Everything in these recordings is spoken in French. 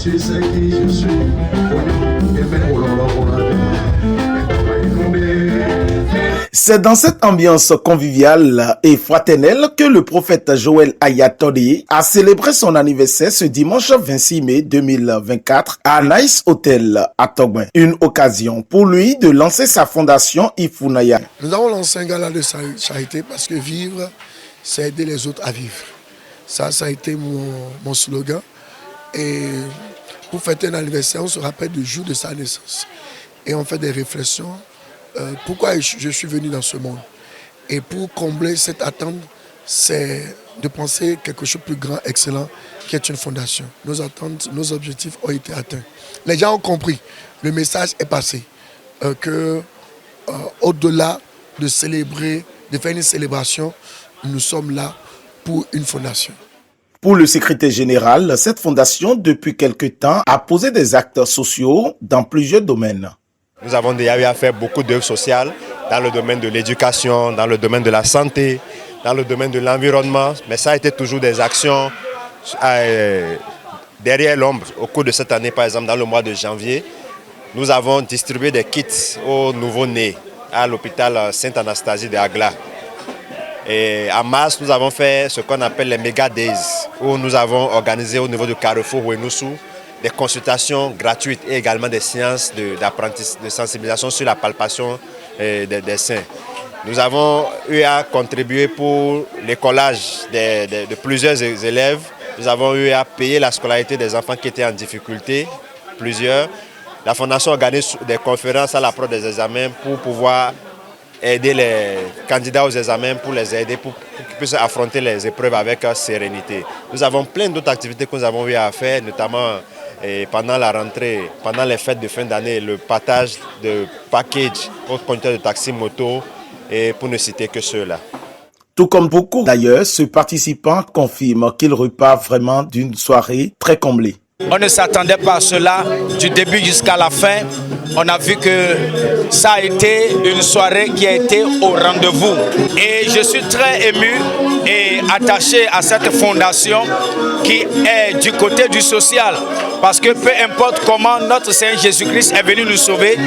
Tu sais qui je suis. C'est dans cette ambiance conviviale et fraternelle que le prophète Joël Ayatollah a célébré son anniversaire ce dimanche 26 mai 2024 à Nice Hotel à Togben. Une occasion pour lui de lancer sa fondation Ifunaya. Nous avons lancé un gala de charité parce que vivre, c'est aider les autres à vivre. Ça a été mon slogan. Et pour fêter un anniversaire, on se rappelle du jour de sa naissance. Et on fait des réflexions. Pourquoi je suis venu dans ce monde? Et pour combler cette attente, c'est de penser quelque chose de plus grand, excellent, qui est une fondation. Nos attentes, nos objectifs ont été atteints. Les gens ont compris. Le message est passé. Au-delà de célébrer, de faire une célébration, nous sommes là pour une fondation. Pour le secrétaire général, cette fondation, depuis quelque temps, a posé des actes sociaux dans plusieurs domaines. Nous avons déjà eu à faire beaucoup d'œuvres sociales dans le domaine de l'éducation, dans le domaine de la santé, dans le domaine de l'environnement, mais ça a été toujours des actions derrière l'ombre. Au cours de cette année, par exemple, dans le mois de janvier, nous avons distribué des kits aux nouveau-nés à l'hôpital Sainte-Anastasie de Agla. Et en mars, nous avons fait ce qu'on appelle les Mega Days, où nous avons organisé au niveau du Carrefour Ouenoussou des consultations gratuites et également des séances de sensibilisation sur la palpation des seins. Nous avons eu à contribuer pour l'écolage de plusieurs élèves. Nous avons eu à payer la scolarité des enfants qui étaient en difficulté, plusieurs. La Fondation organise des conférences à l'approche des examens pour pouvoir aider les candidats aux examens, pour les aider, pour qu'ils puissent affronter les épreuves avec sérénité. Nous avons plein d'autres activités que nous avons eu à faire, notamment pendant la rentrée, pendant les fêtes de fin d'année, le partage de packages aux conducteurs de taxi moto, et pour ne citer que ceux-là. Tout comme beaucoup d'ailleurs, ce participant confirme qu'il repart vraiment d'une soirée très comblée. On ne s'attendait pas à cela du début jusqu'à la fin. On a vu que ça a été une soirée qui a été au rendez-vous. Et je suis très ému et attaché à cette fondation qui est du côté du social. Parce que peu importe comment notre Seigneur Jésus-Christ est venu nous sauver,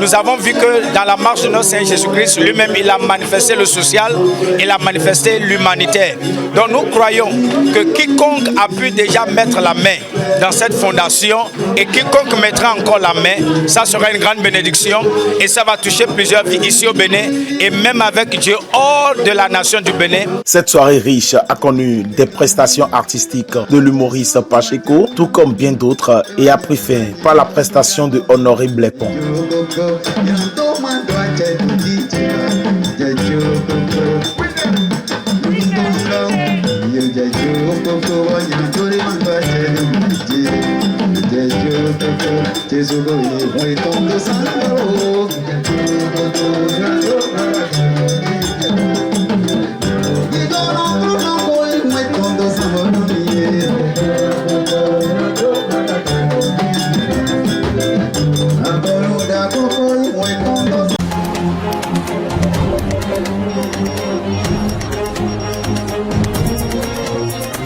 nous avons vu que dans la marche de notre Seigneur Jésus-Christ, lui-même, il a manifesté le social, il a manifesté l'humanitaire. Donc nous croyons que quiconque a pu déjà mettre la main dans cette fondation et quiconque mettra encore la main, ça sera une grande bénédiction et ça va toucher plusieurs vies ici au Bénin et même avec Dieu hors de la nation du Bénin. Cette soirée riche a connu des prestations artistiques de l'humoriste Pacheco, tout comme bien d'autres, et a pris fin par la prestation de Honoré Blépon.